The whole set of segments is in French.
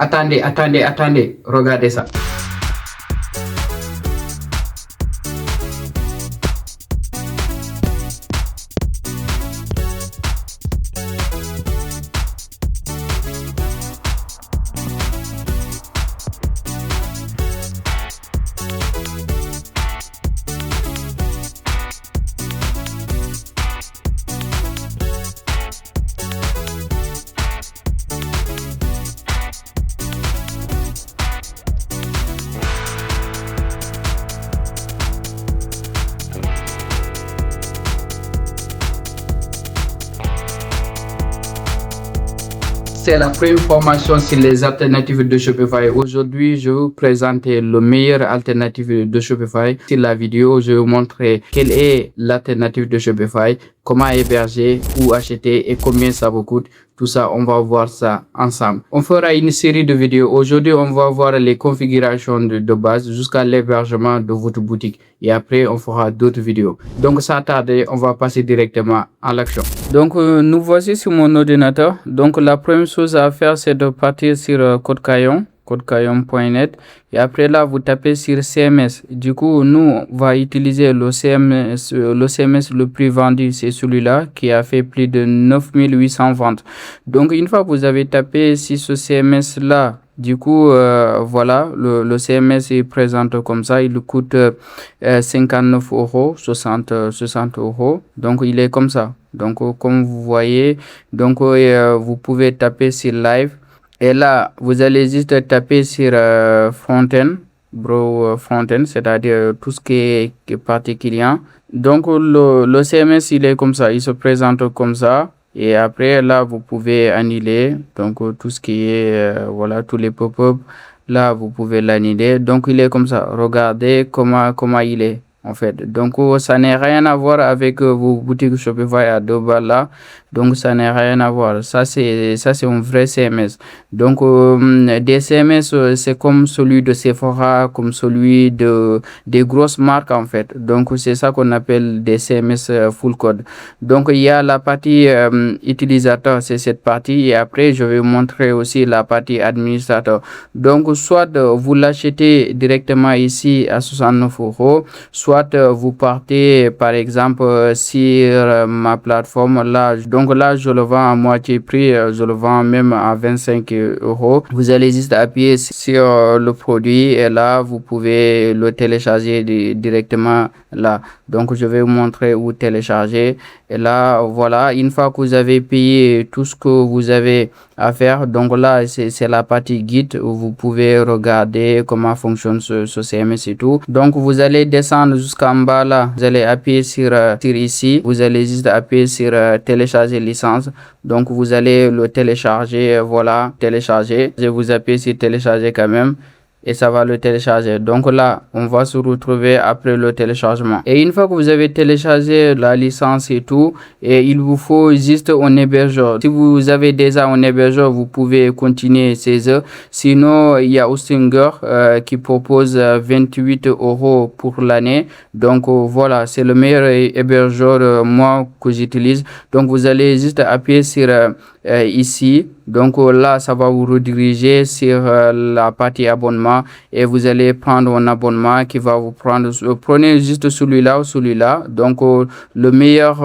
Attendez, regardez ça. C'est la première formation sur les alternatives de Shopify. Aujourd'hui, je vais vous présenter le meilleur alternative de Shopify. Sur la vidéo, je vais vous montrer quelle est l'alternative de Shopify, comment héberger, où acheter et combien ça vous coûte. Tout ça, on va voir ça ensemble. On fera une série de vidéos. Aujourd'hui, on va voir les configurations de base jusqu'à l'hébergement de votre boutique. Et après, on fera d'autres vidéos. Donc, sans tarder, on va passer directement à l'action. Donc, nous voici sur mon ordinateur. Donc, la première chose à faire, c'est de partir sur Codecaillon. Codecaillon.net et après là vous tapez sur CMS. Du coup nous on va utiliser le CMS le plus vendu, c'est celui-là qui a fait plus de 9800 ventes. Donc une fois que vous avez tapé sur ce CMS là, du coup voilà, le CMS est présente comme ça, il coûte 59 €, 60 €. Donc il est comme ça. Donc comme vous voyez, donc vous pouvez taper sur live. Et là, vous allez juste taper sur Frontend, Frontend, c'est-à-dire tout ce qui est partie client. Donc, le CMS, il est comme ça, il se présente comme ça. Et après, là, vous pouvez annuler. Donc, tout ce qui est, voilà, tous les pop-up, là, vous pouvez l'annuler. Donc, il est comme ça. Regardez comment il est. En fait, donc ça n'a rien à voir avec vos boutiques Shopify à 2 balles là, donc ça n'a rien à voir. Ça c'est un vrai CMS. Donc des CMS c'est comme celui de Sephora, comme celui des grosses marques en fait. Donc c'est ça qu'on appelle des CMS full code. Donc il y a la partie utilisateur, c'est cette partie, et après je vais vous montrer aussi la partie administrateur. Donc soit vous l'achetez directement ici à 69 €, soit vous partez par exemple sur ma plateforme là, donc là je le vends à moitié prix, je le vends même à 25 €. Vous allez juste appuyer sur le produit et là vous pouvez le télécharger directement là. Donc je vais vous montrer où télécharger, et là voilà, une fois que vous avez payé tout ce que vous avez à faire, donc là c'est la partie guide où vous pouvez regarder comment fonctionne ce CMS et tout. Donc vous allez descendre jusqu'en bas là, vous allez appuyer sur ici, vous allez juste appuyer sur télécharger licence. Donc vous allez le télécharger, voilà, télécharger. Je vous appuie sur télécharger quand même, et ça va le télécharger. Donc là on va se retrouver après le téléchargement, et une fois que vous avez téléchargé la licence et tout, et il vous faut juste un hébergeur. Si vous avez déjà un hébergeur, vous pouvez continuer 16 heures. Sinon il y a Hostinger qui propose 28 € pour l'année. Donc voilà, c'est le meilleur hébergeur moi que j'utilise. Donc vous allez juste appuyer sur ici. Donc là ça va vous rediriger sur la partie abonnement, et vous allez prendre un abonnement qui va vous prendre, prenez juste celui-là ou celui-là. Donc le meilleur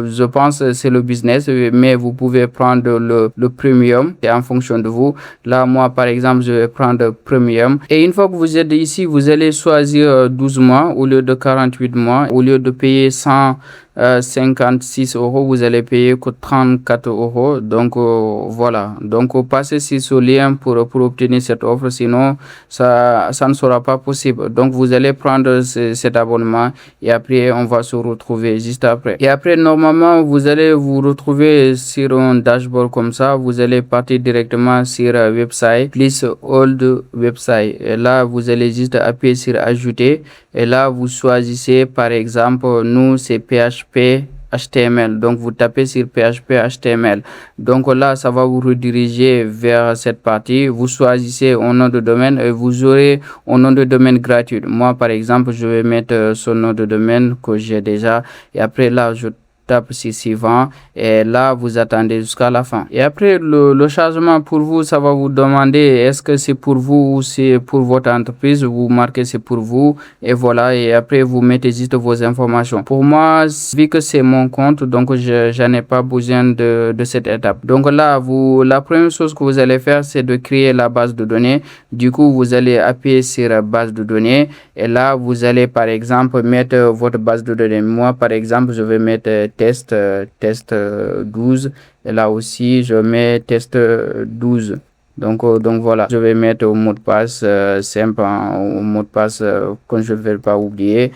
je pense c'est le business, mais vous pouvez prendre le premium, c'est en fonction de vous. Là moi par exemple je vais prendre premium, et une fois que vous êtes ici, vous allez choisir 12 mois au lieu de 48 mois. Au lieu de payer 156 €, vous allez payer que 34 €. Donc voilà, donc passez sur ce lien pour obtenir cette offre, sinon ça ne sera pas possible. Donc vous allez prendre cet abonnement, et après on va se retrouver juste après. Et après normalement vous allez vous retrouver sur un dashboard comme ça. Vous allez partir directement sur website, please hold website, et là vous allez juste appuyer sur ajouter, et là vous choisissez par exemple, nous c'est PHP HTML. Donc vous tapez sur PHP HTML. Donc là ça va vous rediriger vers cette partie. Vous choisissez un nom de domaine et vous aurez un nom de domaine gratuit. Moi par exemple je vais mettre ce nom de domaine que j'ai déjà, et après là je tape sur suivant et là vous attendez jusqu'à la fin. Et après le chargement pour vous, ça va vous demander est-ce que c'est pour vous ou c'est pour votre entreprise. Vous marquez c'est pour vous et voilà, et après vous mettez juste vos informations. Pour moi, vu que c'est mon compte, donc je n'ai pas besoin de cette étape. Donc là, la première chose que vous allez faire, c'est de créer la base de données. Du coup, vous allez appuyer sur la base de données et là, vous allez par exemple mettre votre base de données. Moi, par exemple, je vais mettre test 12 et là aussi, je mets test 12. Donc voilà, je vais mettre au mot de passe simple, au mot de passe que je ne vais pas oublier.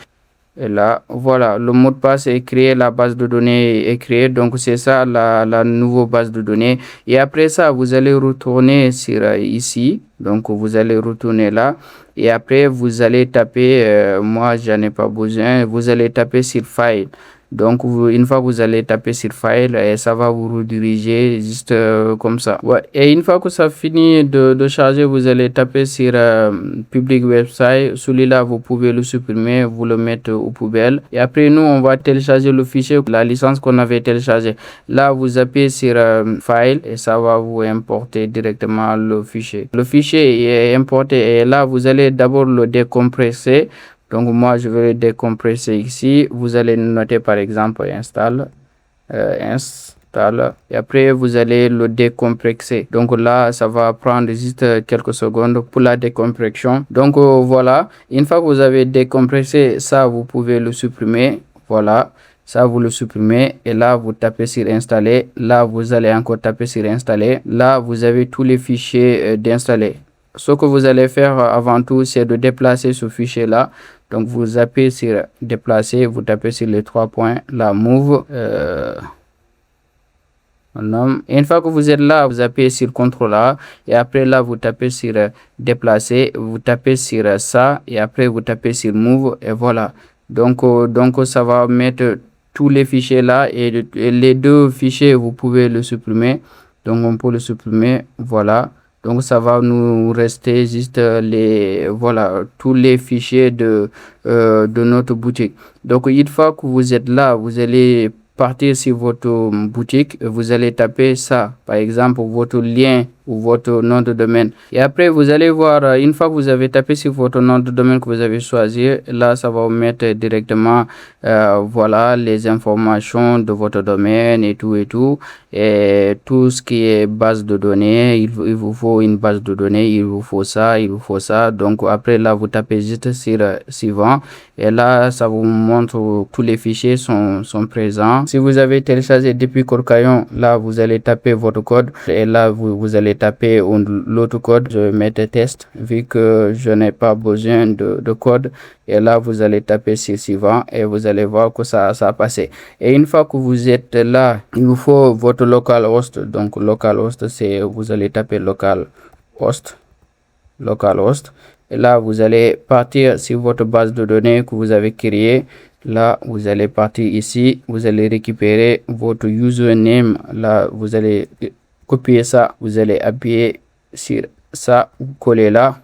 Et là, voilà, le mot de passe est créé, la base de données est créée. Donc, c'est ça la nouvelle base de données. Et après ça, vous allez retourner sur ici. Donc, vous allez retourner là. Et après, vous allez taper, moi, j'en ai pas besoin. Vous allez taper sur File. Donc, une fois que vous allez taper sur File, et ça va vous rediriger juste comme ça. Ouais. Et une fois que ça finit de charger, vous allez taper sur Public Website. Celui-là, vous pouvez le supprimer, vous le mettre aux poubelles. Et après, nous, on va télécharger le fichier, la licence qu'on avait téléchargée. Là, vous appuyez sur File et ça va vous importer directement le fichier. Le fichier est importé et là, vous allez d'abord le décompresser. Donc, moi, je vais le décompresser ici. Vous allez noter, par exemple, install. Et après, vous allez le décompresser. Donc là, ça va prendre juste quelques secondes pour la décompression. Donc, voilà. Une fois que vous avez décompressé, ça, vous pouvez le supprimer. Voilà. Ça, vous le supprimez. Et là, vous tapez sur installer. Là, vous allez encore taper sur installer. Là, vous avez tous les fichiers d'installer. Ce que vous allez faire avant tout, c'est de déplacer ce fichier-là. Donc, vous appuyez sur déplacer, vous tapez sur les 3 points, la move. Et une fois que vous êtes là, vous appuyez sur CTRL A et après là, vous tapez sur déplacer, vous tapez sur ça et après vous tapez sur move et voilà. Donc ça va mettre tous les fichiers là et les deux fichiers, vous pouvez le supprimer. Donc, on peut le supprimer, voilà. Donc, ça va nous rester juste tous les fichiers de notre boutique. Donc, une fois que vous êtes là, vous allez partir sur votre boutique, vous allez taper ça, par exemple, votre lien ou votre nom de domaine. Et après, vous allez voir, une fois que vous avez tapé sur votre nom de domaine que vous avez choisi, là, ça va vous mettre directement, voilà, les informations de votre domaine et tout. Et tout ce qui est base de données, il vous faut une base de données, il vous faut ça. Donc, après, là, vous tapez juste sur suivant. Et là, ça vous montre tous les fichiers sont présents. Si vous avez téléchargé depuis Codecaillon, là, vous allez taper votre code. Et là, vous allez taper l'autre code. Je vais mettre test vu que je n'ai pas besoin de code. Et là, vous allez taper sur suivant et vous allez voir que ça a passé. Et une fois que vous êtes là, il vous faut votre localhost. Donc, localhost, c'est vous allez taper localhost. Et là, vous allez partir sur votre base de données que vous avez créée. Là, vous allez partir ici. Vous allez récupérer votre username. Là, vous allez copier ça. Vous allez appuyer sur ça, vous collez là.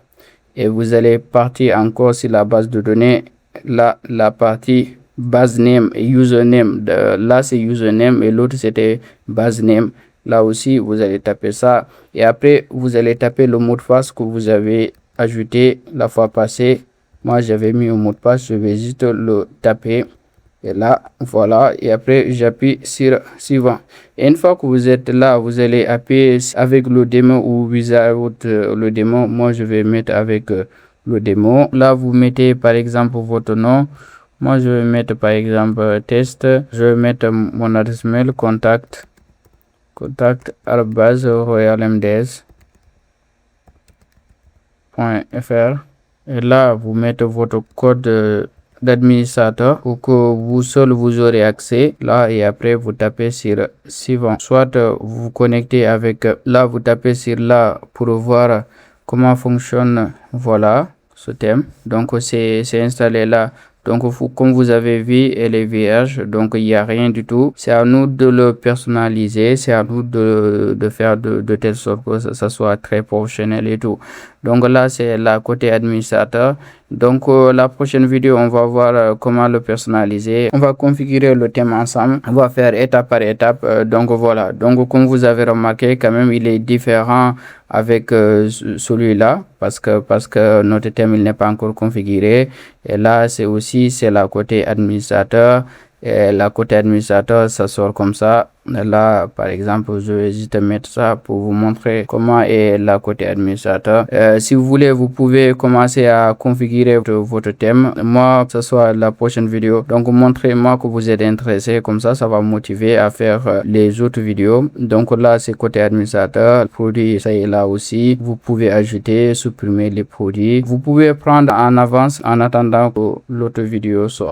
Et vous allez partir encore sur la base de données. Là, la partie base name et username. Là, c'est username et l'autre, c'était base name. Là aussi, vous allez taper ça. Et après, vous allez taper le mot de passe que vous avez ajouté la fois passée. Moi, j'avais mis un mot de passe. Je vais juste le taper. Et là, voilà. Et après, j'appuie sur suivant. Et une fois que vous êtes là, vous allez appuyer avec le démon ou without le démon. Moi, je vais mettre avec le démon. Là, vous mettez par exemple votre nom. Moi, je vais mettre par exemple test. Je vais mettre mon adresse mail, contact @royalmds.fr. Et là, vous mettez votre code d'administrateur pour que vous seul vous aurez accès là et après vous tapez sur suivant, soit vous vous connectez avec là, vous tapez sur là pour voir comment fonctionne, voilà, ce thème. Donc c'est installé là. Donc, comme vous avez vu, elle est vierge, donc il n'y a rien du tout. C'est à nous de le personnaliser, c'est à nous de faire de telle sorte que ça soit très professionnel et tout. Donc là, c'est la côté administrateur. Donc la prochaine vidéo, on va voir comment le personnaliser. On va configurer le thème ensemble. On va faire étape par étape. Donc voilà. Donc comme vous avez remarqué, quand même, il est différent avec celui-là parce que notre thème il n'est pas encore configuré. Et là, c'est la côté administrateur. Et la côté administrateur, ça sort comme ça. Là, par exemple, je vais juste mettre ça pour vous montrer comment est la côté administrateur. Si vous voulez, vous pouvez commencer à configurer votre thème. Moi, que ce soit la prochaine vidéo. Donc, montrez-moi que vous êtes intéressé. Comme ça va me motiver à faire les autres vidéos. Donc là, c'est côté administrateur. Le produit, ça est là aussi. Vous pouvez ajouter, supprimer les produits. Vous pouvez prendre en avance en attendant que l'autre vidéo sorte.